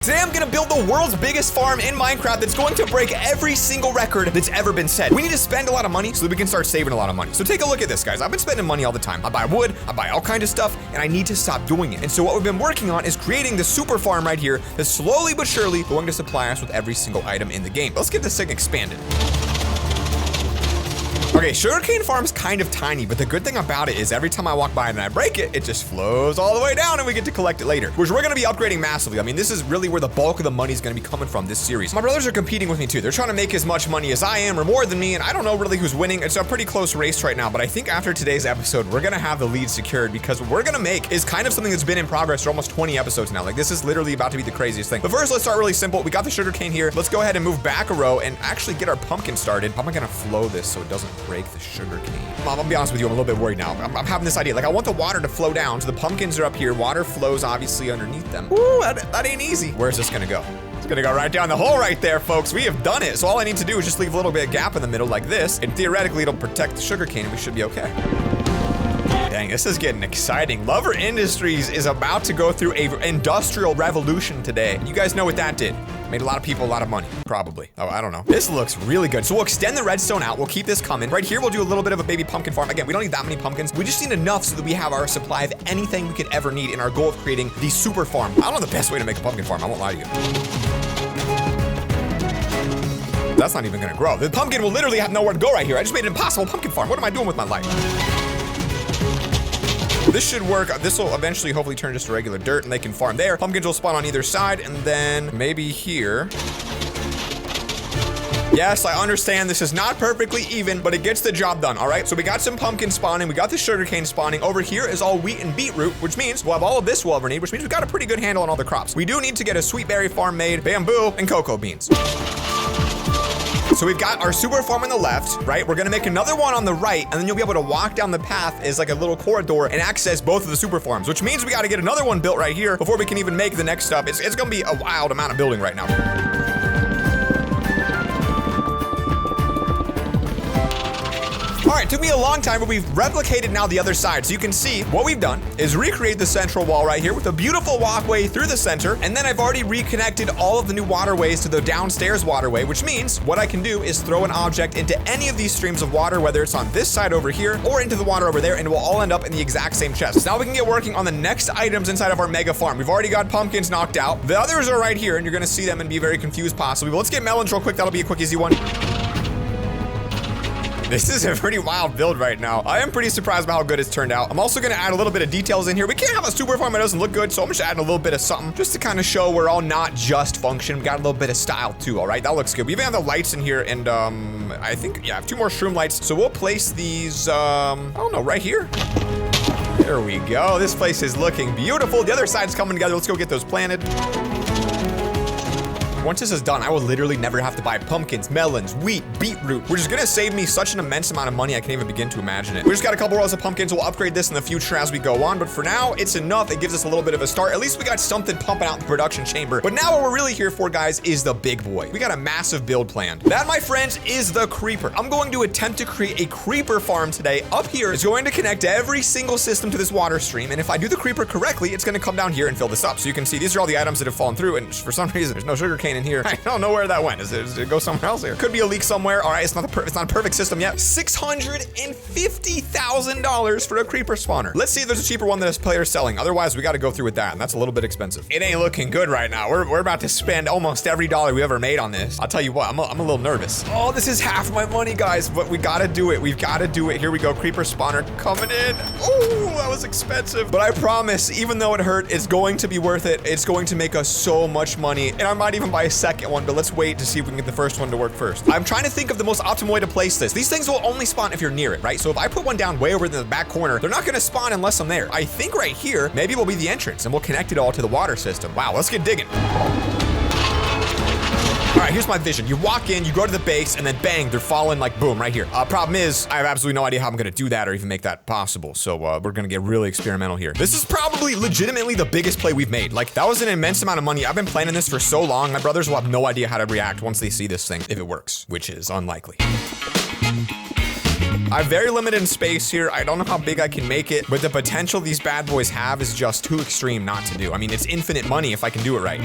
Today I'm gonna build the world's biggest farm in Minecraft that's going to break every single record that's ever been set. We need to spend a lot of money so that we can start saving a lot of money. So take a look at this, guys. I've been spending money all the time. I buy wood, I buy all kinds of stuff, and I need to stop doing it. And so what we've been working on is creating the super farm right here that's slowly but surely going to supply us with every single item in the game. Let's get this thing expanded. Okay, Sugarcane Farm's kind of tiny, but the good thing about it is every time I walk by it and I break it, it just flows all the way down and we get to collect it later, which we're gonna be upgrading massively. I mean, this is really where the bulk of the money is gonna be coming from this series. My brothers are competing with me too. They're trying to make as much money as I am or more than me, and I don't know really who's winning. It's a pretty close race right now, but I think after today's episode, we're gonna have the lead secured because what we're gonna make is kind of something that's been in progress for almost 20 episodes now. Like, this is literally about to be the craziest thing. But first, let's start really simple. We got the sugarcane here. Let's go ahead and move back a row and actually get our pumpkin started. How am I gonna flow this so it doesn't break the sugarcane? I'm gonna be honest with you, I'm a little bit worried now. I'm having this idea. Like, I want the water to flow down, so the pumpkins are up here. Water flows obviously underneath them. Ooh, that ain't easy. Where's this gonna go? It's gonna go right down the hole right there, folks. We have done it. So all I need to do is just leave a little bit of gap in the middle like this, and theoretically it'll protect the sugarcane and we should be okay. Dang, this is getting exciting. Lover Industries is about to go through a industrial revolution today. You guys know what that did. Made a lot of people a lot of money, probably. Oh, I don't know. This looks really good. So we'll extend the redstone out. We'll keep this coming. Right here, we'll do a little bit of a baby pumpkin farm. Again, we don't need that many pumpkins. We just need enough so that we have our supply of anything we could ever need in our goal of creating the super farm. I don't know the best way to make a pumpkin farm. I won't lie to you. That's not even gonna grow. The pumpkin will literally have nowhere to go right here. I just made an impossible pumpkin farm. What am I doing with my life? This should work. This will eventually hopefully turn just to regular dirt and they can farm there. Pumpkins will spawn on either side and then maybe here. Yes, I understand this is not perfectly even, but it gets the job done, all right? So we got some pumpkin spawning, we got the sugarcane spawning. Over here is all wheat and beetroot, which means we'll have all of this we'll ever need, which means we've got a pretty good handle on all the crops. We do need to get a sweet berry farm made, bamboo, and cocoa beans. So we've got our super farm on the left, right? We're gonna make another one on the right, and then you'll be able to walk down the path as like a little corridor and access both of the super farms, which means we gotta get another one built right here before we can even make the next step. It's gonna be a wild amount of building right now. All right, took me a long time, but we've replicated now the other side. So you can see what we've done is recreate the central wall right here with a beautiful walkway through the center. And then I've already reconnected all of the new waterways to the downstairs waterway, which means what I can do is throw an object into any of these streams of water, whether it's on this side over here or into the water over there, and it will all end up in the exact same chest. So now we can get working on the next items inside of our mega farm. We've already got pumpkins knocked out. The others are right here, and you're gonna see them and be very confused possibly. But let's get melons real quick. That'll be a quick, easy one. This is a pretty wild build right now. I am pretty surprised by how good it's turned out. I'm also gonna add a little bit of details in here. We can't have a super farm that doesn't look good, so I'm just adding a little bit of something just to kind of show we're all not just function. We got a little bit of style too, all right? That looks good. We even have the lights in here, and I think, yeah, I have 2 more shroom lights. So we'll place these, I don't know, right here. There we go. This place is looking beautiful. The other side's coming together. Let's go get those planted. Once this is done, I will literally never have to buy pumpkins, melons, wheat, beetroot, which is gonna save me such an immense amount of money I can't even begin to imagine it. We just got a couple rows of pumpkins. We'll upgrade this in the future as we go on, but for now, it's enough. It gives us a little bit of a start. At least we got something pumping out in the production chamber. But now what we're really here for, guys, is the big boy. We got a massive build planned. That, my friends, is the creeper. I'm going to attempt to create a creeper farm today. Up here is going to connect every single system to this water stream, and if I do the creeper correctly, it's gonna come down here and fill this up. So you can see these are all the items that have fallen through, and for some reason, there's no sugarcane in here. I don't know where that went. Did it go somewhere else here? Could be a leak somewhere. All right, it's not a perfect system yet. $650,000 for a creeper spawner. Let's see if there's a cheaper one that this player is selling. Otherwise, we got to go through with that, and that's a little bit expensive. It ain't looking good right now. We're about to spend almost every dollar we ever made on this. I'll tell you what, I'm a little nervous. Oh, this is half my money, guys, but we got to do it. We've got to do it. Here we go. Creeper spawner coming in. Oh, that was expensive. But I promise, even though it hurt, it's going to be worth it. It's going to make us so much money, and I might even buy a second one, but let's wait to see if we can get the first one to work first. I'm trying to think of the most optimal way to place this. These things will only spawn if you're near it, right? So if I put one down way over in the back corner, they're not gonna spawn unless I'm there. I think right here, maybe will be the entrance and we'll connect it all to the water system. Wow, let's get digging. All right, here's my vision. You walk in, you go to the base, and then bang, they're falling like boom right here. Problem is, I have absolutely no idea how I'm gonna do that or even make that possible. So we're gonna get really experimental here. This is probably legitimately the biggest play we've made. Like, that was an immense amount of money. I've been planning this for so long. My brothers will have no idea how to react once they see this thing, if it works, which is unlikely. I'm very limited in space here. I don't know how big I can make it, but the potential these bad boys have is just too extreme not to do. I mean, it's infinite money if I can do it right.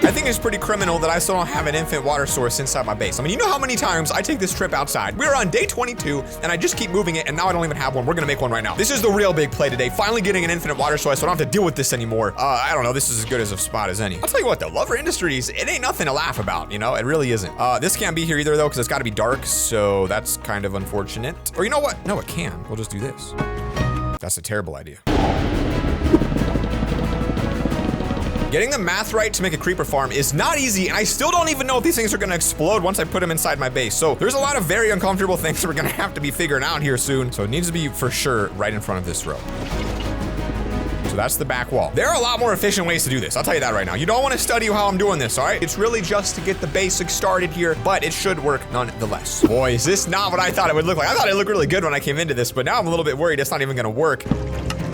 I think it's pretty criminal that I still don't have an infinite water source inside my base. I mean, you know how many times I take this trip outside? We're on day 22, and I just keep moving it, and now I don't even have one. We're gonna make one right now. This is the real big play today. Finally getting an infinite water source, so I don't have to deal with this anymore. I don't know. This is as good as a spot as any. I'll tell you what, though. Lover Industries, it ain't nothing to laugh about, you know? It really isn't. This can't be here either, though, because it's got to be dark, so that's kind of unfortunate. Or you know what? No, it can. We'll just do this. That's a terrible idea. Getting the math right to make a creeper farm is not easy, and I still don't even know if these things are gonna explode once I put them inside my base. So there's a lot of very uncomfortable things that we're gonna have to be figuring out here soon. So it needs to be for sure right in front of this row. So that's the back wall. There are a lot more efficient ways to do this. I'll tell you that right now. You don't want to study how I'm doing this, all right? It's really just to get the basics started here, but it should work nonetheless. Boy, is this not what I thought it would look like. I thought it looked really good when I came into this, but now I'm a little bit worried it's not even gonna work.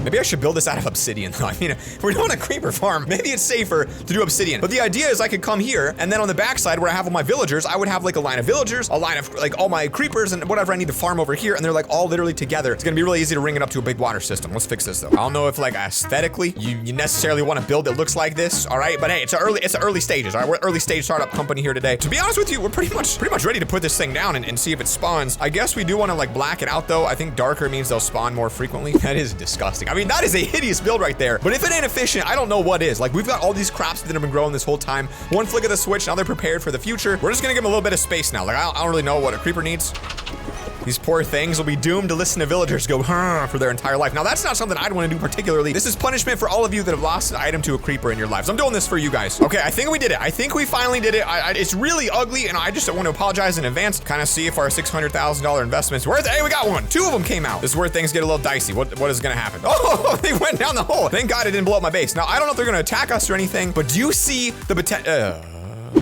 Maybe I should build this out of obsidian though. I mean, if we're doing a creeper farm, maybe it's safer to do obsidian. But the idea is I could come here, and then on the backside where I have all my villagers, I would have like a line of villagers, a line of like all my creepers and whatever I need to farm over here, and they're like all literally together. It's gonna be really easy to ring it up to a big water system. Let's fix this though. I don't know if like aesthetically you necessarily want to build that looks like this, all right? But hey, it's early stages, all right? We're early stage startup company here today. To be honest with you, we're pretty much ready to put this thing down and see if it spawns. I guess we do want to like black it out though. I think darker means they'll spawn more frequently. That is disgusting. I mean, that is a hideous build right there. But if it ain't efficient, I don't know what is. Like, we've got all these crops that have been growing this whole time. One flick of the switch, now they're prepared for the future. We're just gonna give them a little bit of space now. Like, I don't really know what a creeper needs. These poor things will be doomed to listen to villagers go for their entire life. Now, that's not something I'd want to do particularly. This is punishment for all of you that have lost an item to a creeper in your lives. I'm doing this for you guys. Okay, I think we did it. I think we finally did it. It's really ugly, and I just want to apologize in advance. Kind of see if our $600,000 investment's worth it. Hey, we got one. Two of them came out. This is where things get a little dicey. What is going to happen? Oh, they went down the hole. Thank God it didn't blow up my base. Now, I don't know if they're going to attack us or anything, but do you see the potential?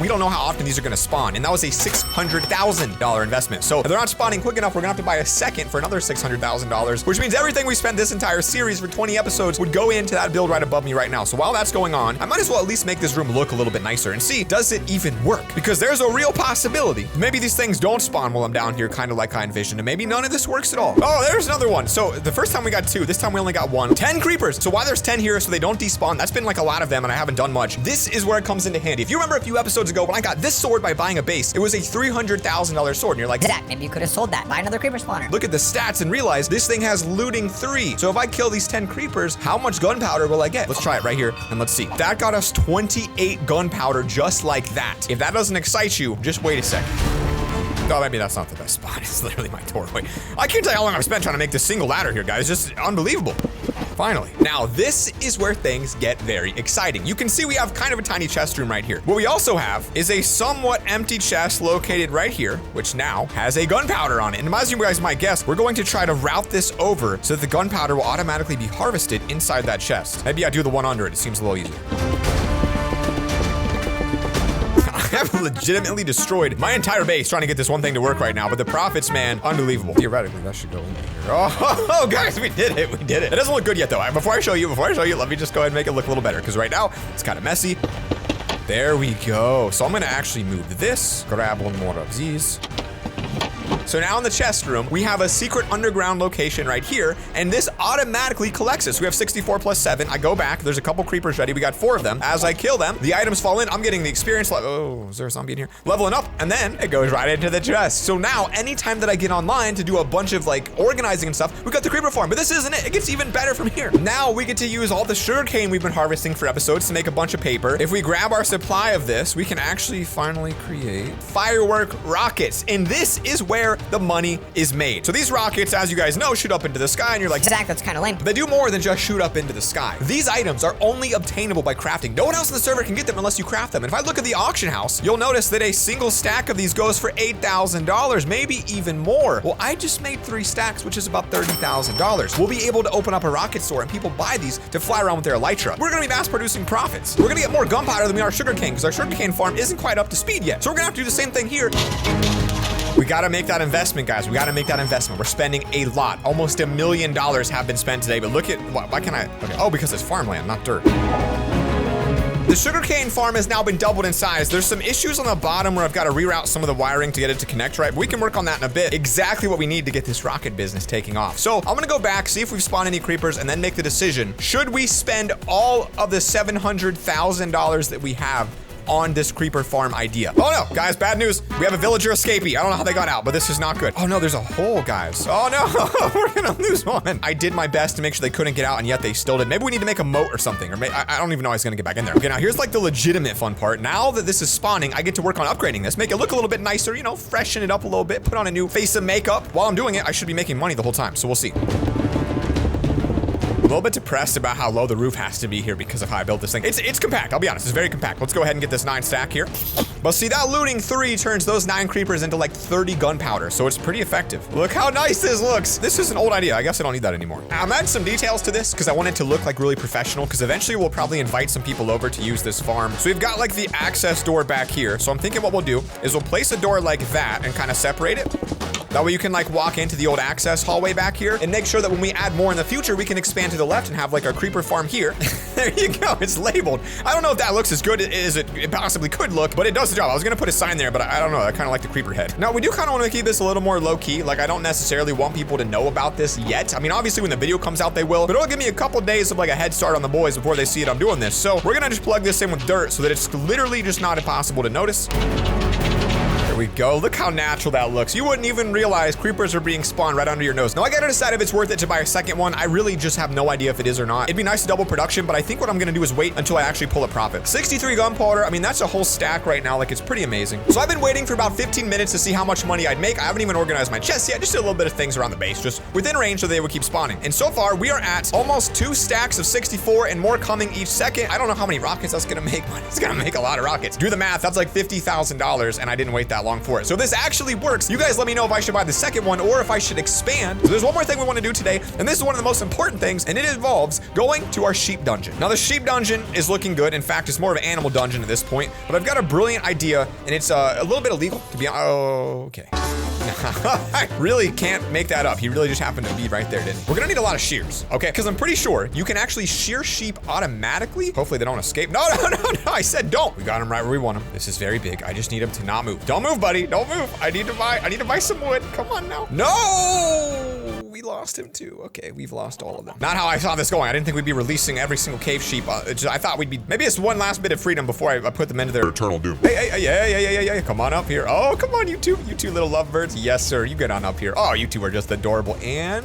We don't know how often these are gonna spawn, and that was a $600,000 investment. So if they're not spawning quick enough, we're gonna have to buy a second for another $600,000, which means everything we spent this entire series for 20 episodes would go into that build right above me right now. So while that's going on, I might as well at least make this room look a little bit nicer and see, does it even work? Because there's a real possibility. Maybe these things don't spawn while I'm down here, kind of like I envisioned, and maybe none of this works at all. Oh, there's another one. So the first time we got two, this time we only got one. 10 creepers. So why there's 10 here so they don't despawn, that's been like a lot of them, and I haven't done much. This is where it comes into handy. If you remember a few episodes ago when I got this sword by buying a base, it was a $300,000 sword, and you're like, Zach, maybe you could have sold that. Buy another creeper spawner. Look at the stats and realize this thing has looting 3. So if I kill these 10 creepers, how much gunpowder will I get? Let's try it right here, and let's see. That got us 28 gunpowder just like that. If that doesn't excite you, just wait a second. Oh, maybe that's not the best spot. It's literally my doorway. I can't tell you how long I've spent trying to make this single ladder here, guys. Just unbelievable. Finally. Now, this is where things get very exciting. You can see we have kind of a tiny chest room right here. What we also have is a somewhat empty chest located right here, which now has a gunpowder on it. And as you guys might guess, we're going to try to route this over so that the gunpowder will automatically be harvested inside that chest. Maybe I do the one under it. It seems a little easier. I have legitimately destroyed my entire base trying to get this one thing to work right now, but the profits, man, unbelievable. Theoretically, that should go in here. Oh, guys, we did it. We did it. It doesn't look good yet, though. Before I show you, let me just go ahead and make it look a little better, because right now, it's kind of messy. There we go. So I'm going to actually move this, grab one more of these. So now in the chest room, we have a secret underground location right here, and this automatically collects it. So we have 64 plus 7. I go back. There's a couple creepers ready. We got 4 of them. As I kill them, the items fall in. I'm getting the experience. Oh, is there a zombie in here? Leveling up, and then it goes right into the chest. So now, anytime that I get online to do a bunch of like organizing and stuff, we got the creeper farm. But this isn't it. It gets even better from here. Now we get to use all the sugarcane we've been harvesting for episodes to make a bunch of paper. If we grab our supply of this, we can actually finally create Firework Rockets. And this is where the money is made. So these rockets, as you guys know, shoot up into the sky, and you're like, Zach, that's kind of lame. They do more than just shoot up into the sky. These items are only obtainable by crafting. No one else in the server can get them unless you craft them. And if I look at the auction house, you'll notice that a single stack of these goes for $8,000, maybe even more. Well, I just made 3 stacks, which is about $30,000. We'll be able to open up a rocket store, and people buy these to fly around with their elytra. We're gonna be mass producing profits. We're gonna get more gunpowder than we are sugarcane, because our sugarcane farm isn't quite up to speed yet. So we're gonna have to do the same thing here. We gotta make that investment, guys. We gotta make that investment. We're spending a lot. Almost $1 million have been spent today, but look at, why can I, okay. Oh, because it's farmland, not dirt. The sugarcane farm has now been doubled in size. There's some issues on the bottom where I've got to reroute some of the wiring to get it to connect right, but we can work on that in a bit. Exactly what we need to get this rocket business taking off. So I'm gonna go back, see if we've spawned any creepers, and then make the decision. Should we spend all of the $700,000 that we have on this creeper farm idea. Oh no, guys, bad news. We have a villager escapee. I don't know how they got out, but this is not good. Oh no, there's a hole, guys. Oh no, we're gonna lose one. I did my best to make sure they couldn't get out, and yet they still did. Maybe we need to make a moat or something, or I don't even know how he's gonna get back in there. Okay, now here's like the legitimate fun part. Now that this is spawning, I get to work on upgrading this, make it look a little bit nicer, you know, freshen it up a little bit, put on a new face of makeup. While I'm doing it, I should be making money the whole time, so we'll see. A little bit depressed about how low the roof has to be here because of how I built this thing. It's compact, I'll be honest, it's very compact. Let's go ahead and get this 9 stack here. But see, that looting 3 turns those 9 creepers into like 30 gunpowder, so it's pretty effective. Look how nice this looks. This is an old idea. I guess I don't need that anymore. I'm adding some details to this because I want it to look like really professional, because eventually we'll probably invite some people over to use this farm. So we've got like the access door back here. So I'm thinking what we'll do is we'll place a door like that and kind of separate it. That way you can like walk into the old access hallway back here and make sure that when we add more in the future, we can expand to the left and have like our creeper farm here. There you go, it's labeled. I don't know if that looks as good as it possibly could look, but it does the job. I was gonna put a sign there, but I don't know, I kind of like the creeper head. Now we do kind of want to keep this a little more low key. Like I don't necessarily want people to know about this yet. I mean, obviously when the video comes out, they will, but it'll give me a couple days of like a head start on the boys before they see it I'm doing this. So we're gonna just plug this in with dirt so that it's literally just not impossible to notice. There we go. Look how natural that looks. You wouldn't even realize creepers are being spawned right under your nose. Now I gotta decide if it's worth it to buy a second one. I really just have no idea if it is or not. It'd be nice to double production, but I think what I'm gonna do is wait until I actually pull a profit. 63 gunpowder. I mean, that's a whole stack right now. Like, it's pretty amazing. So I've been waiting for about 15 minutes to see how much money I'd make. I haven't even organized my chest yet. Just did a little bit of things around the base, just within range so they would keep spawning. And so far we are at almost 2 stacks of 64 and more coming each second. I don't know how many rockets that's gonna make, but it's gonna make a lot of rockets. Do the math. That's like $50,000 and I didn't wait that long for it. So this actually works. You guys let me know if I should buy the second one or if I should expand. So there's one more thing we want to do today, and this is one of the most important things, and it involves going to our sheep dungeon. Now the sheep dungeon is looking good. In fact, it's more of an animal dungeon at this point, but I've got a brilliant idea, and it's a little bit illegal to be honest. Oh, okay. I really can't make that up. He really just happened to be right there, didn't he? We're gonna need a lot of shears, okay? Because I'm pretty sure you can actually shear sheep automatically. Hopefully they don't escape. No, I said don't. We got him right where we want him. This is very big. I just need him to not move. Don't move, buddy. Don't move. I need to buy some wood. Come on now. No! We lost him too. Okay, we've lost all of them. Not how I saw this going. I didn't think we'd be releasing every single cave sheep. I thought we'd be, maybe it's one last bit of freedom before I put them into their eternal doom. Hey, yeah. Come on up here. Oh, come on, you two little lovebirds. Yes, sir, you get on up here. Oh, you two are just adorable. And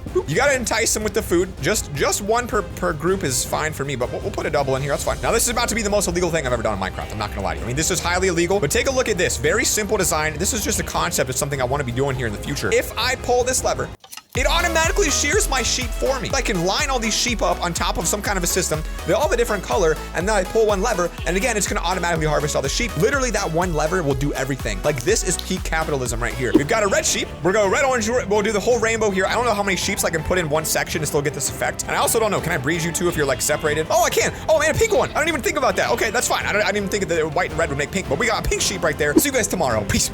boop. You gotta entice them with the food. Just one per group is fine for me, but we'll put a double in here. That's fine. Now, this is about to be the most illegal thing I've ever done in Minecraft. I'm not gonna lie to you. I mean, this is highly illegal, but take a look at this. Very simple design. This is just a concept of something I want to be doing here in the future. If I pull this lever, it automatically shears my sheep for me. I can line all these sheep up on top of some kind of a system. They all have a different color, and then I pull one lever, and again, it's gonna automatically harvest all the sheep. Literally, that one lever will do everything. Like, this is peak capitalism right here. We've got a red sheep. We're going red, orange, we'll do the whole rainbow here. I don't know how many sheeps I can put in one section and still get this effect. And I also don't know, can I breed you two if you're like separated? Oh, I can. Oh man, a pink one. I didn't even think about that. Okay, that's fine. I didn't even think that white and red would make pink, but we got a pink sheep right there. See you guys tomorrow. Peace.